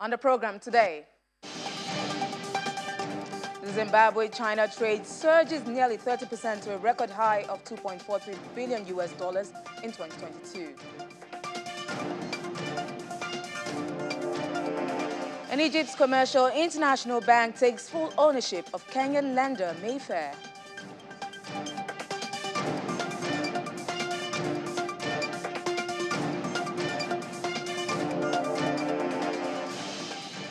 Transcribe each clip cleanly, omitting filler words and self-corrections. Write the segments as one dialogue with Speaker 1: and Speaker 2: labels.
Speaker 1: On the program today, Zimbabwe-China trade surges nearly 30% to a record high of $2.43 billion in 2022. And Egypt's Commercial International Bank takes full ownership of Kenyan lender Mayfair.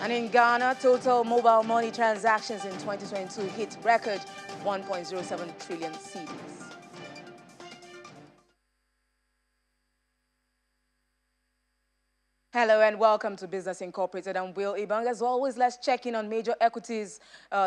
Speaker 1: And in Ghana, total mobile money transactions in 2022 hit record 1.07 trillion cedis. Hello and welcome to Business Incorporated. I'm Will Ibang. As always, let's check in on major equities,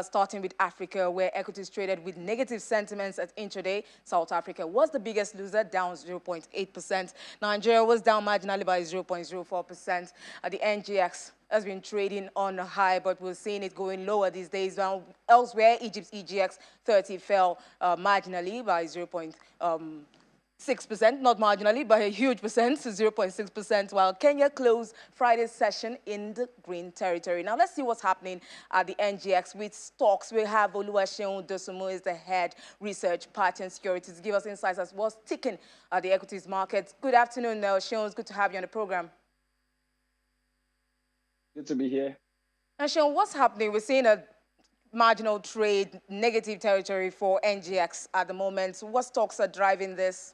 Speaker 1: starting with Africa, where equities traded with negative sentiments at intraday. South Africa was the biggest loser, down 0.8%. Nigeria was down marginally by 0.04%. The NGX has been trading on a high, but we're seeing it going lower these days. Now, elsewhere, Egypt's EGX 30 fell marginally by 0.6%, not marginally, but a huge percent, 0.6%, while Kenya closed Friday's session in the green territory. Now, let's see what's happening at the NGX with stocks. We have Oluwaseun Dosunmu is the head research party and securities. Give us insights as what's ticking at the equities markets. Good afternoon, Sean. It's good to have you on the program.
Speaker 2: Good to be here.
Speaker 1: Now, Sean, what's happening? We're seeing a marginal trade, negative territory for NGX at the moment. What stocks are driving this?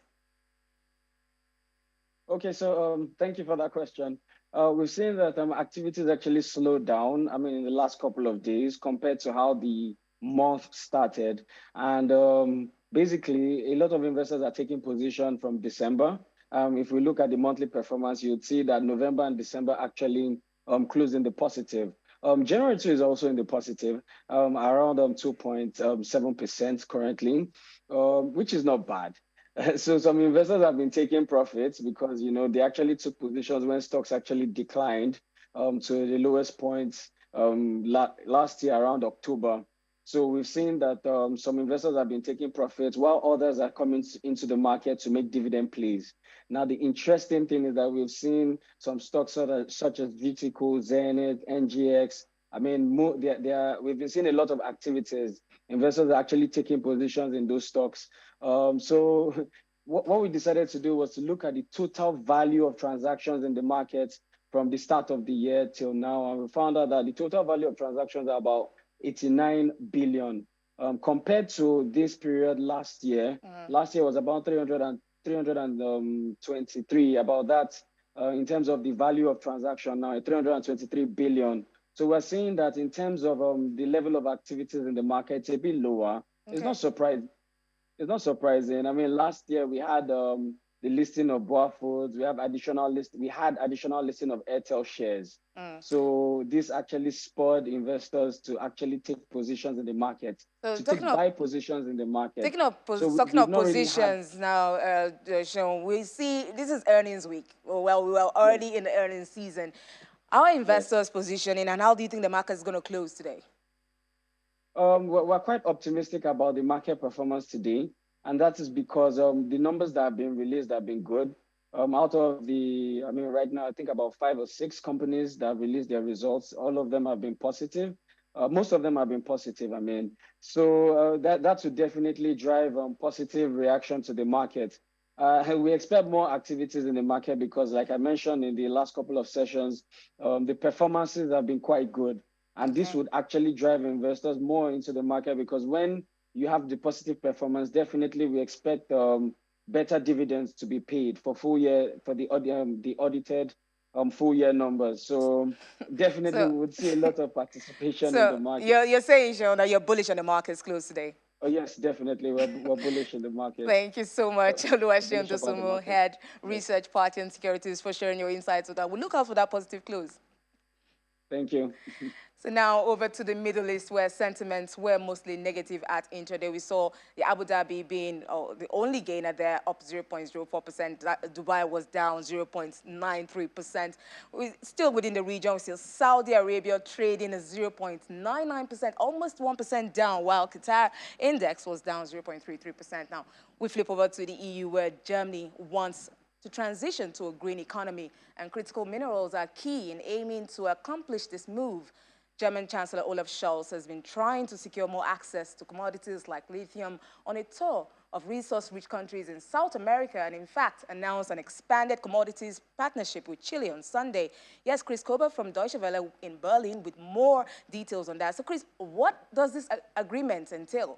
Speaker 2: Okay, so thank you for that question. We've seen that activities actually slowed down, in the last couple of days compared to how the month started. And basically, a lot of investors are taking position from December. If we look at the monthly performance, you'd see that November and December actually closed in the positive. January 2 is also in the positive, around 2.7% currently, which is not bad. So some investors have been taking profits because, they actually took positions when stocks actually declined to the lowest points last year around October. So we've seen that some investors have been taking profits while others are coming into the market to make dividend plays. Now, the interesting thing is that we've seen some stocks such as GTCO, Zenith, NGX. We've been seeing a lot of activities. Investors are actually taking positions in those stocks. So what we decided to do was to look at the total value of transactions in the market from the start of the year till now. And we found out that the total value of transactions are about 89 billion. Compared to this period last year, last year was about 323, about that in terms of the value of transaction now, 323 billion. So we're seeing that in terms of the level of activities in the market, it's a bit lower. Okay. It's not surprising. It's not surprising. Last year we had the listing of Boa Foods. We had additional listing of Airtel shares. So this actually spurred investors to actually take positions in the market, buy positions in the market.
Speaker 1: Talking of positions now, Sean, we see this is earnings week. Well, we were already in the earnings season. How are investors positioning, and how do you think the market is going to close today?
Speaker 2: We're quite optimistic about the market performance today, and that is because the numbers that have been released have been good. Out of the, right now, I think about 5 or 6 companies that have released their results, all of them have been positive. Most of them have been positive, So that would definitely drive positive reaction to the market. We expect more activities in the market because, like I mentioned in the last couple of sessions, the performances have been quite good. And this would actually drive investors more into the market because when you have the positive performance, definitely we expect better dividends to be paid for full year, for the audited full year numbers. So definitely we would see a lot of participation in the market.
Speaker 1: You're saying, Sean, that you're bullish on the markets close today?
Speaker 2: Oh, yes, definitely. We're bullish in the market.
Speaker 1: Thank you so much, Oluwaseun Dosunmu, Head Research Party and Securities, for sharing your insights with that. We'll look out for that positive close.
Speaker 2: Thank you.
Speaker 1: So now over to the Middle East, where sentiments were mostly negative at intraday. We saw the Abu Dhabi being the only gainer there, up 0.04%. Dubai was down 0.93%. Still within the region, we see Saudi Arabia trading at 0.99%, almost 1% down, while Qatar index was down 0.33%. Now, we flip over to the EU, where Germany once to transition to a green economy, and critical minerals are key in aiming to accomplish this move. German Chancellor Olaf Scholz has been trying to secure more access to commodities like lithium on a tour of resource-rich countries in South America, and in fact announced an expanded commodities partnership with Chile on Sunday. Yes, Chris Kober from Deutsche Welle in Berlin with more details on that. So Chris, what does this agreement entail?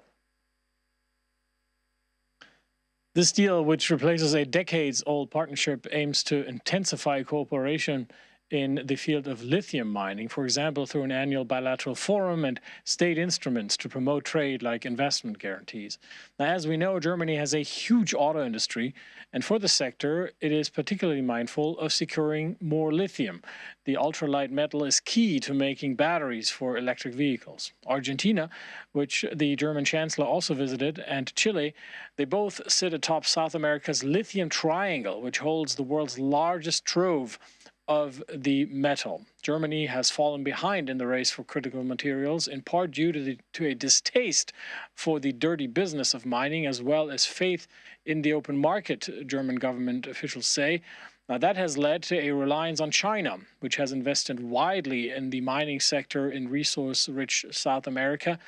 Speaker 3: This deal, which replaces a decades-old partnership, aims to intensify cooperation in the field of lithium mining, for example, through an annual bilateral forum and state instruments to promote trade like investment guarantees. Now, as we know, Germany has a huge auto industry, and for the sector, it is particularly mindful of securing more lithium. The ultralight metal is key to making batteries for electric vehicles. Argentina, which the German Chancellor also visited, and Chile, they both sit atop South America's lithium triangle, which holds the world's largest trove of the metal. Germany has fallen behind in the race for critical materials, in part due to a distaste for the dirty business of mining, as well as faith in the open market, German government officials say. Now, that has led to a reliance on China, which has invested widely in the mining sector in resource-rich South America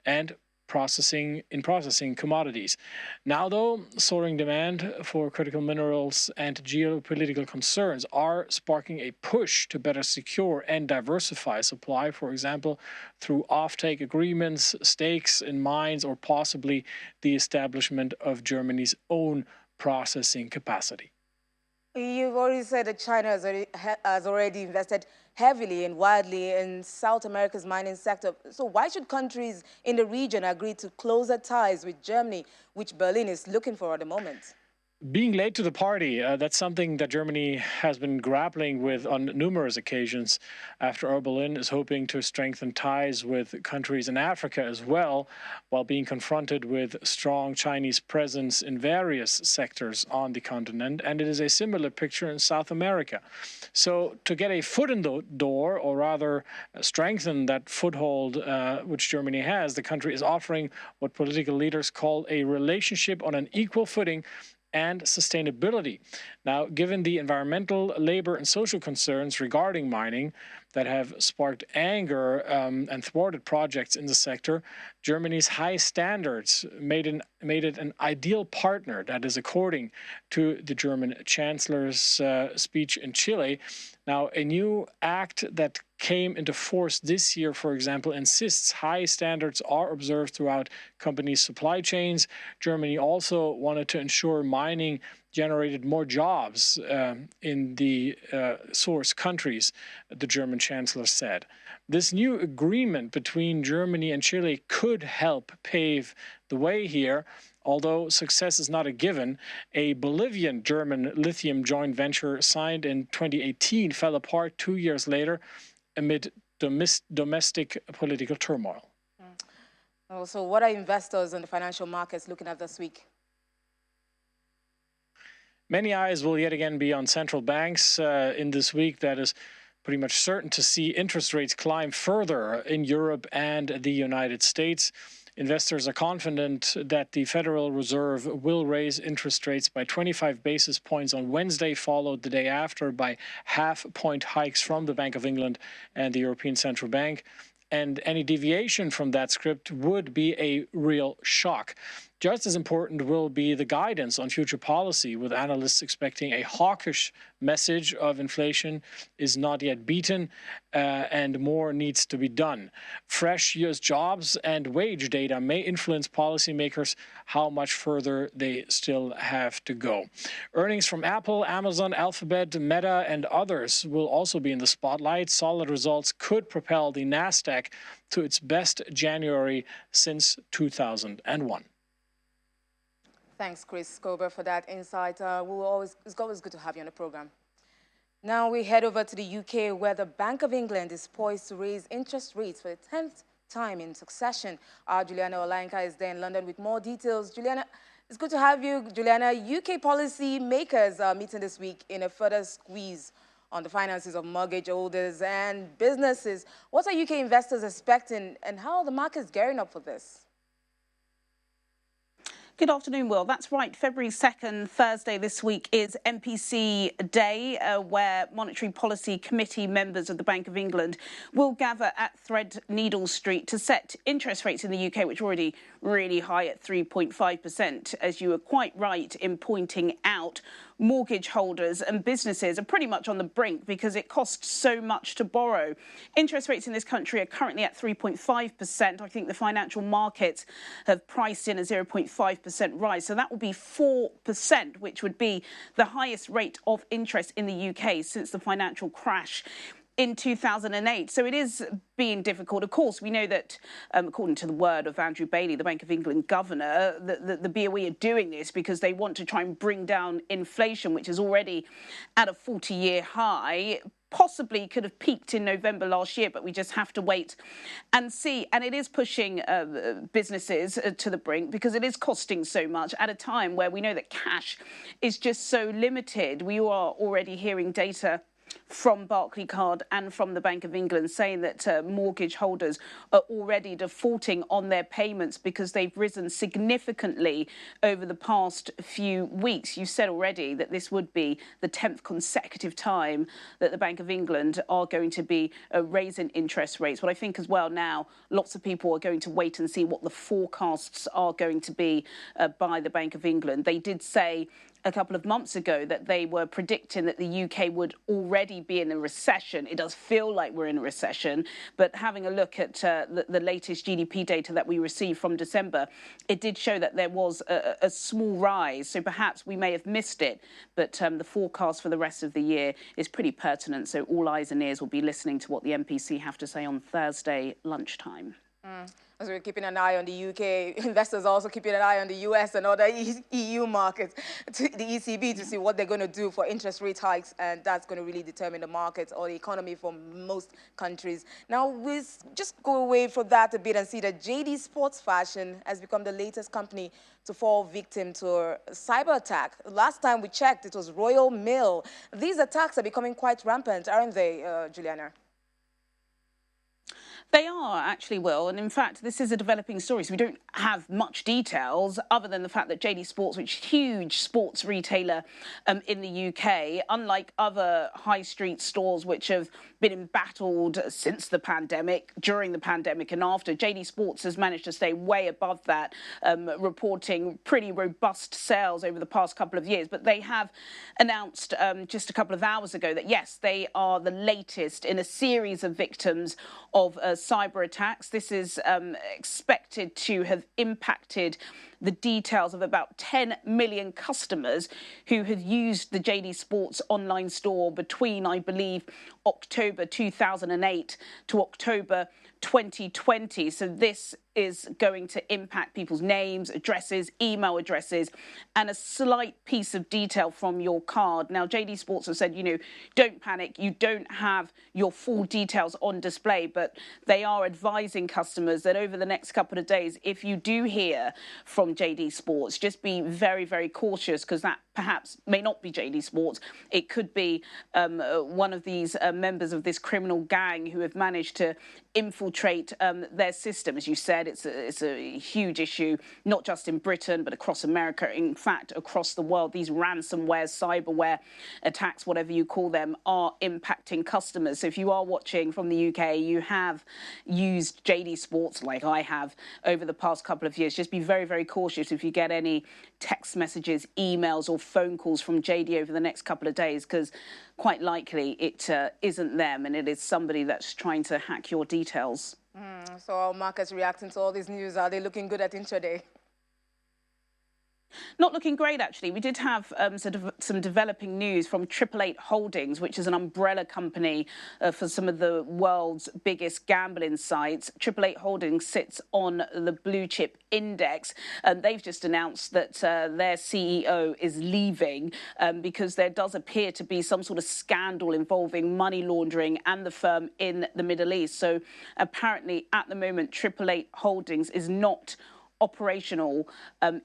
Speaker 3: and processing commodities. Now, though, soaring demand for critical minerals and geopolitical concerns are sparking a push to better secure and diversify supply, for example, through offtake agreements, stakes in mines, or possibly the establishment of Germany's own processing capacity.
Speaker 1: You've already said that China has already invested heavily and widely in South America's mining sector. So why should countries in the region agree to closer ties with Germany, which Berlin is looking for at the moment?
Speaker 3: Being late to the party, that's something that Germany has been grappling with on numerous occasions, after Berlin is hoping to strengthen ties with countries in Africa as well, while being confronted with strong Chinese presence in various sectors on the continent. And it is a similar picture in South America. So to get a foot in the door, or rather strengthen that foothold which Germany has, the country is offering what political leaders call a relationship on an equal footing and sustainability. Now, given the environmental, labor, and social concerns regarding mining that have sparked anger and thwarted projects in the sector, Germany's high standards made it an ideal partner. That is according to the German Chancellor's speech in Chile. Now, a new act that came into force this year, for example, insists high standards are observed throughout companies' supply chains. Germany also wanted to ensure mining generated more jobs in the source countries, the German Chancellor said. This new agreement between Germany and Chile could help pave the way here. Although success is not a given, a Bolivian-German lithium joint venture signed in 2018 fell apart 2 years later amid domestic political turmoil.
Speaker 1: So what are investors in the financial markets looking at this week?
Speaker 3: Many eyes will yet again be on central banks in this week. That is pretty much certain to see interest rates climb further in Europe and the United States. Investors are confident that the Federal Reserve will raise interest rates by 25 basis points on Wednesday, followed the day after by half-point hikes from the Bank of England and the European Central Bank. And any deviation from that script would be a real shock. Just as important will be the guidance on future policy, with analysts expecting a hawkish message of inflation is not yet beaten and more needs to be done. Fresh U.S. jobs and wage data may influence policymakers how much further they still have to go. Earnings from Apple, Amazon, Alphabet, Meta, and others will also be in the spotlight. Solid results could propel the Nasdaq to its best January since 2001.
Speaker 1: Thanks, Chris Kober, for that insight. It's always good to have you on the program. Now we head over to the UK, where the Bank of England is poised to raise interest rates for the 10th time in succession. Juliana Olayinka is there in London with more details. Juliana, it's good to have you. Juliana, UK policy makers are meeting this week in a further squeeze on the finances of mortgage holders and businesses. What are UK investors expecting, and how are the markets gearing up for this?
Speaker 4: Good afternoon, Will. That's right. February 2nd, Thursday this week, is MPC Day, where Monetary Policy Committee members of the Bank of England will gather at Threadneedle Street to set interest rates in the UK, which are already really high at 3.5%. As you were quite right in pointing out, mortgage holders and businesses are pretty much on the brink because it costs so much to borrow. Interest rates in this country are currently at 3.5%. I think the financial markets have priced in a 0.5% rise. So that will be 4%, which would be the highest rate of interest in the UK since the financial crash in 2008. So it is being difficult. Of course, we know that, according to the word of Andrew Bailey, the Bank of England governor, the BOE are doing this because they want to try and bring down inflation, which is already at a 40-year high. Possibly could have peaked in November last year, but we just have to wait and see. And it is pushing businesses to the brink because it is costing so much at a time where we know that cash is just so limited. We are already hearing data from Barclaycard and from the Bank of England saying that mortgage holders are already defaulting on their payments because they've risen significantly over the past few weeks. You said already that this would be the 10th consecutive time that the Bank of England are going to be raising interest rates. What I think as well now, lots of people are going to wait and see what the forecasts are going to be by the Bank of England. They did say a couple of months ago that they were predicting that the UK would already be in a recession. It does feel like we're in a recession, but having a look at the latest GDP data that we received from December, it did show that there was a small rise. So perhaps we may have missed it, but the forecast for the rest of the year is pretty pertinent. So all eyes and ears will be listening to what the MPC have to say on Thursday lunchtime.
Speaker 1: As we're keeping an eye on the UK, investors are also keeping an eye on the US and other EU markets, to the ECB, to see what they're going to do for interest rate hikes, and that's going to really determine the markets or the economy for most countries. Now, we'll just go away from that a bit and see that JD Sports Fashion has become the latest company to fall victim to a cyber attack. Last time we checked, it was Royal Mail. These attacks are becoming quite rampant, aren't they, Juliana?
Speaker 4: They are actually, Will, and in fact, this is a developing story, so we don't have much details other than the fact that JD Sports, which is a huge sports retailer in the UK, unlike other high street stores which have been embattled since the pandemic, during the pandemic and after, JD Sports has managed to stay way above that, reporting pretty robust sales over the past couple of years. But they have announced just a couple of hours ago that, yes, they are the latest in a series of victims of cyber attacks. This is expected to have impacted the details of about 10 million customers who had used the JD Sports online store between, I believe, October 2008 to October 2020. So this is going to impact people's names, addresses, email addresses, and a slight piece of detail from your card. Now, JD Sports have said, don't panic. You don't have your full details on display, but they are advising customers that over the next couple of days, if you do hear from JD Sports, just be very, very cautious, because that perhaps may not be JD Sports. It could be one of these members of this criminal gang who have managed to infiltrate their system. As you said, it's a huge issue, not just in Britain, but across America. In fact, across the world, these ransomware, cyberware attacks, whatever you call them, are impacting customers. So if you are watching from the UK, you have used JD Sports, like I have, over the past couple of years, just be very, very cautious if you get any text messages, emails, or phone calls from JD over the next couple of days, because quite likely it isn't them, and it is somebody that's trying to hack your details.
Speaker 1: So our markets reacting to all this news, are they looking good at intraday?
Speaker 4: Not looking great, actually. We did have some developing news from 888 Holdings, which is an umbrella company for some of the world's biggest gambling sites. 888 Holdings sits on the blue chip index. They've just announced that their CEO is leaving because there does appear to be some sort of scandal involving money laundering and the firm in the Middle East. So apparently, at the moment, 888 Holdings is not operational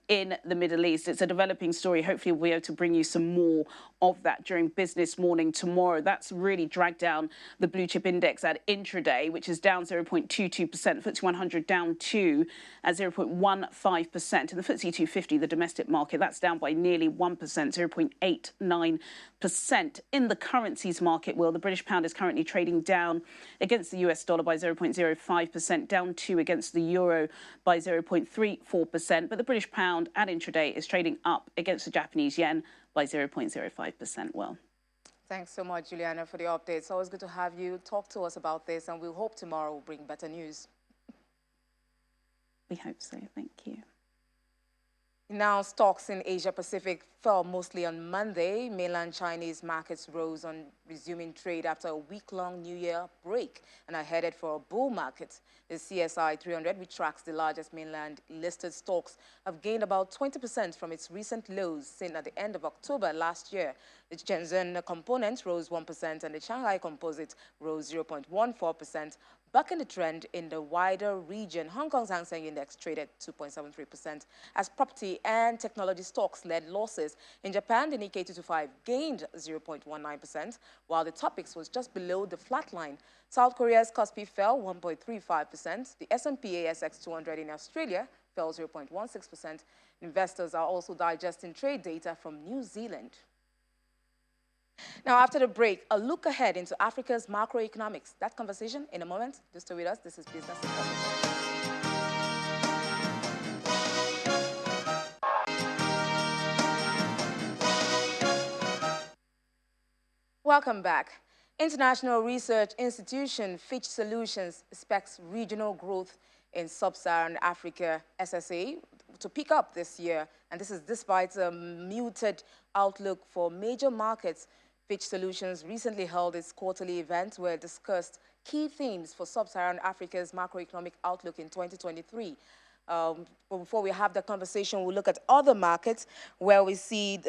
Speaker 4: in the Middle East. It's a developing story. Hopefully we'll be able to bring you some more of that during business morning tomorrow. That's really dragged down the blue chip index at intraday, which is down 0.22%. FTSE 100 down 2 at 0.15%. And the FTSE 250, the domestic market, that's down by nearly 1%, 0.89%. In the currencies market, Will, the British pound is currently trading down against the US dollar by 0.05%, down 2 against the euro by 0.34%. But the British pound at intraday is trading up against the Japanese yen by 0.05%. Well,
Speaker 1: thanks so much, Juliana, for the updates. Always good to have you talk to us about this, and we'll hope tomorrow will bring better news.
Speaker 4: We hope so. Thank you.
Speaker 1: Now, stocks in Asia-Pacific fell mostly on Monday. Mainland Chinese markets rose on resuming trade after a week-long New Year break and are headed for a bull market. The CSI 300, which tracks the largest mainland-listed stocks, have gained about 20% from its recent lows seen at the end of October last year. The Shenzhen component rose 1% and the Shanghai composite rose 0.14%. Bucking the trend in the wider region, Hong Kong's Hang Seng Index traded 2.73% as property and technology stocks led losses. In Japan, the Nikkei 225 gained 0.19%, while the Topix was just below the flat line. South Korea's Kospi fell 1.35%. The S&P ASX 200 in Australia fell 0.16%. Investors are also digesting trade data from New Zealand. Now, after the break, a look ahead into Africa's macroeconomics. That conversation in a moment. Do stay with us. This is Business Incorporated. Welcome back. International research institution Fitch Solutions expects regional growth in sub-Saharan Africa, SSA, to pick up this year. And this is despite a muted outlook for major markets. Fitch Solutions recently held its quarterly event where it discussed key themes for sub-Saharan Africa's macroeconomic outlook in 2023. But before we have the conversation, we'll look at other markets where we see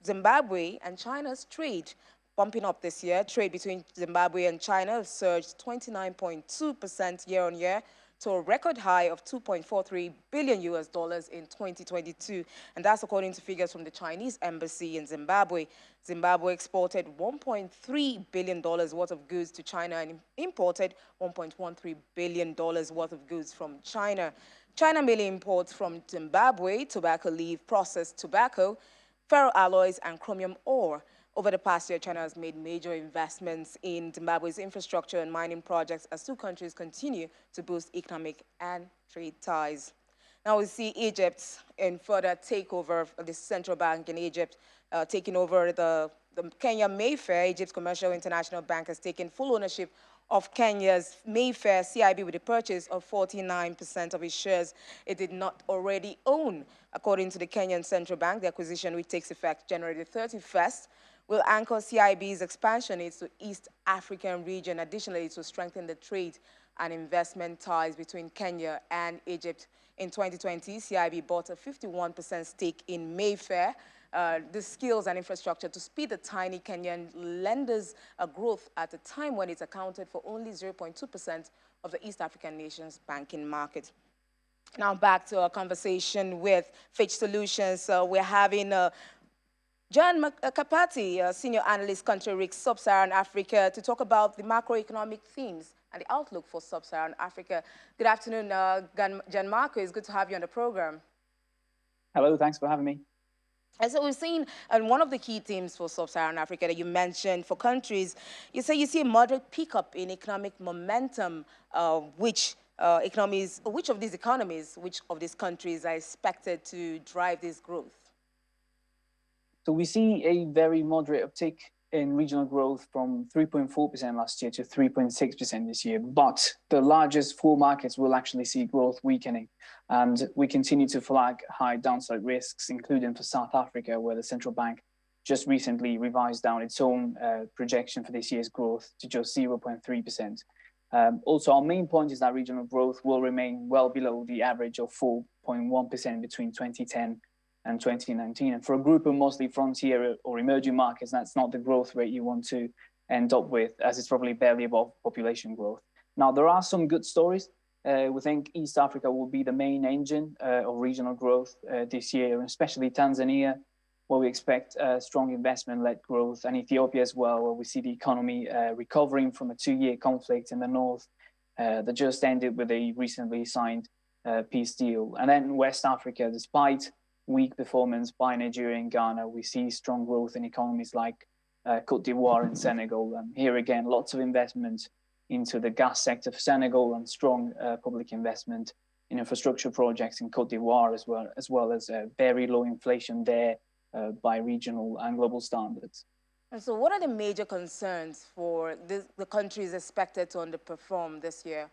Speaker 1: Zimbabwe and China's trade bumping up this year. Trade between Zimbabwe and China surged 29.2% year on year to a record high of $2.43 billion in 2022. And that's according to figures from the Chinese embassy in Zimbabwe. Zimbabwe exported $1.3 billion worth of goods to China and imported $1.13 billion worth of goods from China. China mainly imports from Zimbabwe tobacco leaf, processed tobacco, ferroalloys, and chromium ore. Over the past year, China has made major investments in Zimbabwe's infrastructure and mining projects as two countries continue to boost economic and trade ties. Now we see Egypt in further takeover of the central bank in Egypt, taking over the Kenya Mayfair. Egypt's Commercial International Bank has taken full ownership of Kenya's Mayfair CIB with a purchase of 49% of its shares it did not already own. According to the Kenyan Central Bank, the acquisition, which takes effect January the 31st, will anchor CIB's expansion into the East African region. Additionally, it will strengthen the trade and investment ties between Kenya and Egypt. In 2020, CIB bought a 51% stake in Mayfair, the skills and infrastructure to speed the tiny Kenyan lenders' growth at a time when it accounted for only 0.2% of the East African nation's banking market. Now back to our conversation with Fitch Solutions. We're having John Kapati, Senior Analyst, Country Risk, Sub-Saharan Africa, to talk about the macroeconomic themes and the outlook for Sub-Saharan Africa. Good afternoon, Gianmarco. It's good to have you on the program.
Speaker 5: Hello, thanks for having me.
Speaker 1: And so we've seen, and one of the key themes for Sub-Saharan Africa that you mentioned for countries, you say you see a moderate pickup in economic momentum, which of these economies, which of these countries are expected to drive this growth?
Speaker 5: So we see a very moderate uptick in regional growth from 3.4% last year to 3.6% this year. But the largest four markets will actually see growth weakening. And we continue to flag high downside risks, including for South Africa, where the central bank just recently revised down its own projection for this year's growth to just 0.3%. Also, our main point is that regional growth will remain well below the average of 4.1% between 2010 and 2019. And for a group of mostly frontier or emerging markets, that's not the growth rate you want to end up with, as it's probably barely above population growth. Now, there are some good stories. We think East Africa will be the main engine of regional growth this year, especially Tanzania, where we expect strong investment-led growth, and Ethiopia as well, where we see the economy recovering from a 2-year conflict in the north that just ended with a recently signed peace deal. And then West Africa, despite weak performance by Nigeria and Ghana, we see strong growth in economies like Cote d'Ivoire and Senegal. And here again, lots of investment into the gas sector for Senegal and strong public investment in infrastructure projects in Cote d'Ivoire, as well as very low inflation there by regional and global standards.
Speaker 1: And so what are the major concerns for the countries expected to underperform this year?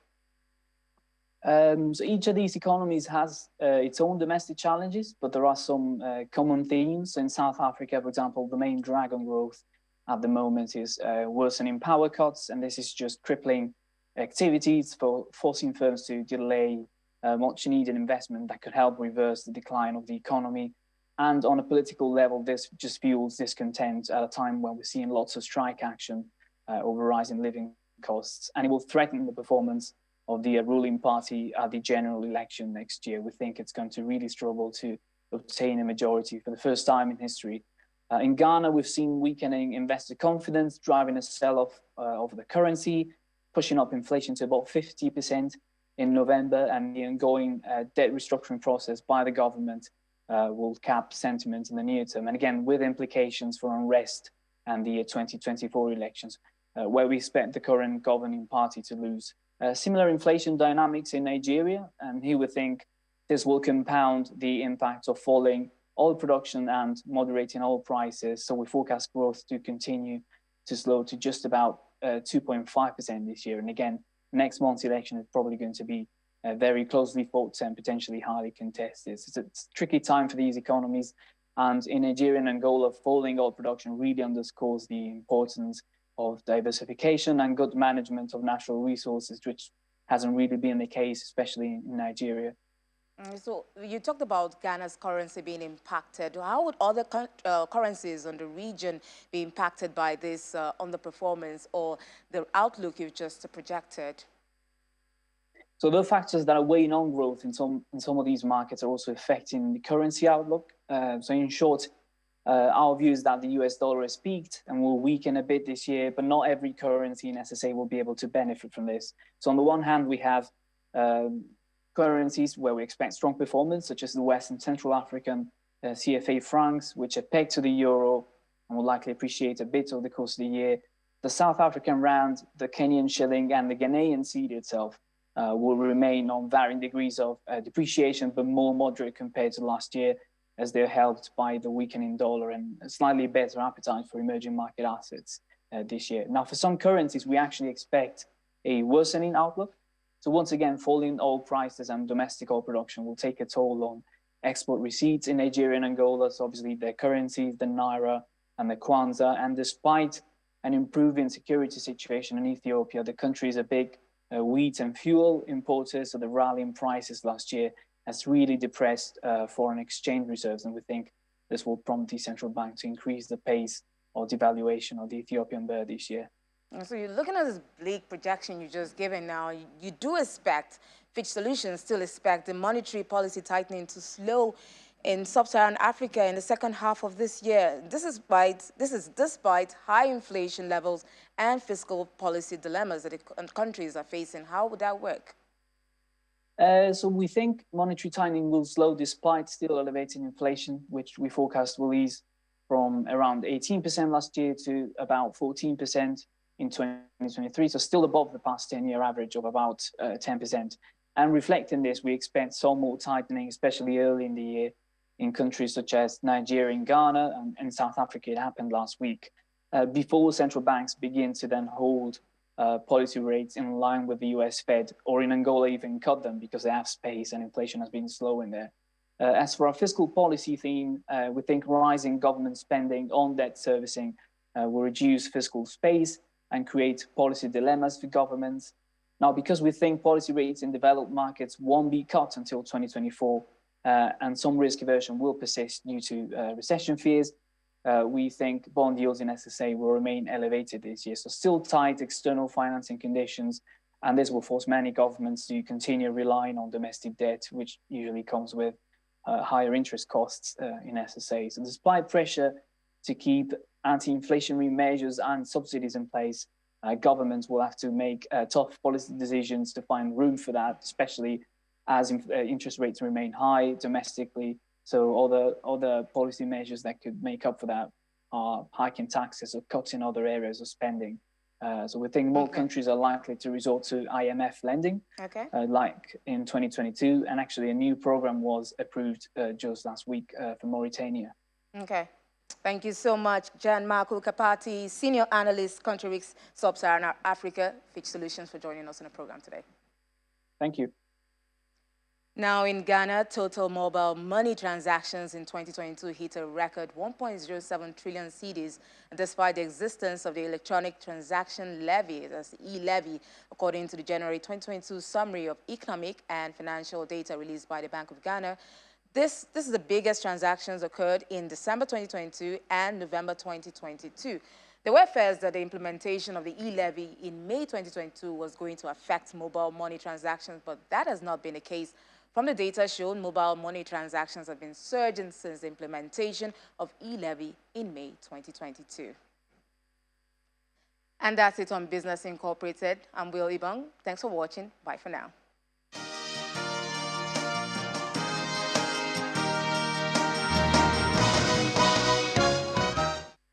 Speaker 5: So each of these economies has its own domestic challenges, but there are some common themes. In South Africa, for example, the main drag on growth at the moment is worsening power cuts, and this is just crippling activities, forcing firms to delay much needed investment that could help reverse the decline of the economy. And on a political level, this just fuels discontent at a time when we're seeing lots of strike action over rising living costs, and it will threaten the performance of the ruling party at the general election next year. We think it's going to really struggle to obtain a majority for the first time in history. In Ghana, we've seen weakening investor confidence, driving a sell-off of the currency, pushing up inflation to about 50% in November, and the ongoing debt restructuring process by the government will cap sentiment in the near term. And again, with implications for unrest and the 2024 elections, where we expect the current governing party to lose. Similar inflation dynamics in Nigeria, and here we think this will compound the impact of falling oil production and moderating oil prices. So we forecast growth to continue to slow to just about 2.5% this year. And again, next month's election is probably going to be very closely fought and potentially highly contested. It's a tricky time for these economies. And in Nigeria and Angola, falling oil production really underscores the importance of diversification and good management of natural resources, which hasn't really been the case, especially in Nigeria.
Speaker 1: So you talked about Ghana's currency being impacted. How would other currencies on the region be impacted by this underperformance or the outlook you've just projected?
Speaker 5: So the factors that are weighing on growth in some of these markets are also affecting the currency outlook. So in short, our view is that the US dollar has peaked and will weaken a bit this year, but not every currency in SSA will be able to benefit from this. So on the one hand, we have currencies where we expect strong performance, such as the West and Central African CFA francs, which are pegged to the euro and will likely appreciate a bit over the course of the year. The South African rand, the Kenyan shilling, and the Ghanaian cedi itself will remain on varying degrees of depreciation, but more moderate compared to last year, as they're helped by the weakening dollar and a slightly better appetite for emerging market assets this year. Now, for some currencies, we actually expect a worsening outlook. So once again, falling oil prices and domestic oil production will take a toll on export receipts in Nigeria and Angola. So obviously their currencies, the Naira and the Kwanza. And despite an improving security situation in Ethiopia, the country is a big wheat and fuel importer. So the rally in prices last year has really depressed foreign exchange reserves. And we think this will prompt the central bank to increase the pace of devaluation of the Ethiopian birr this year.
Speaker 1: So you're looking at this bleak projection you just given now. You do expect, Fitch Solutions still expect the monetary policy tightening to slow in sub-Saharan Africa in the second half of this year. This is despite high inflation levels and fiscal policy dilemmas that countries are facing. How would that work?
Speaker 5: So we think monetary tightening will slow despite still elevated inflation, which we forecast will ease from around 18% last year to about 14% in 2023, so still above the past 10-year average of about 10%. And reflecting this, we expect some more tightening, especially early in the year, in countries such as Nigeria and Ghana and South Africa. It happened last week, before central banks begin to then hold policy rates in line with the US Fed, or in Angola even cut them because they have space and inflation has been slow in there. As for our fiscal policy theme, we think rising government spending on debt servicing will reduce fiscal space and create policy dilemmas for governments. Now, because we think policy rates in developed markets won't be cut until 2024, and some risk aversion will persist due to recession fears, we think bond yields in SSA will remain elevated this year. So still tight external financing conditions, and this will force many governments to continue relying on domestic debt, which usually comes with higher interest costs in SSA. So despite pressure to keep anti-inflationary measures and subsidies in place, governments will have to make tough policy decisions to find room for that, especially as interest rates remain high domestically. So all the policy measures that could make up for that are hiking taxes or cutting other areas of spending. So we think more countries are likely to resort to IMF lending, like in 2022. And actually a new program was approved just last week for Mauritania.
Speaker 1: Okay. Thank you so much, Gianmarco Capati, Senior Analyst, Country Risk, Sub-Saharan Africa, Fitch Solutions, for joining us on the program today.
Speaker 5: Thank you.
Speaker 1: Now in Ghana, total mobile money transactions in 2022 hit a record 1.07 trillion cedis, despite the existence of the electronic transaction levy, that's the e-levy, according to the January 2022 summary of economic and financial data released by the Bank of Ghana. This is the biggest transactions occurred in December 2022 and November 2022. There were fears that the implementation of the e-levy in May 2022 was going to affect mobile money transactions, but that has not been the case. From the data shown, mobile money transactions have been surging since the implementation of e-levy in May 2022. And that's it on Business Incorporated. I'm Will Ibang. Thanks for watching. Bye for now.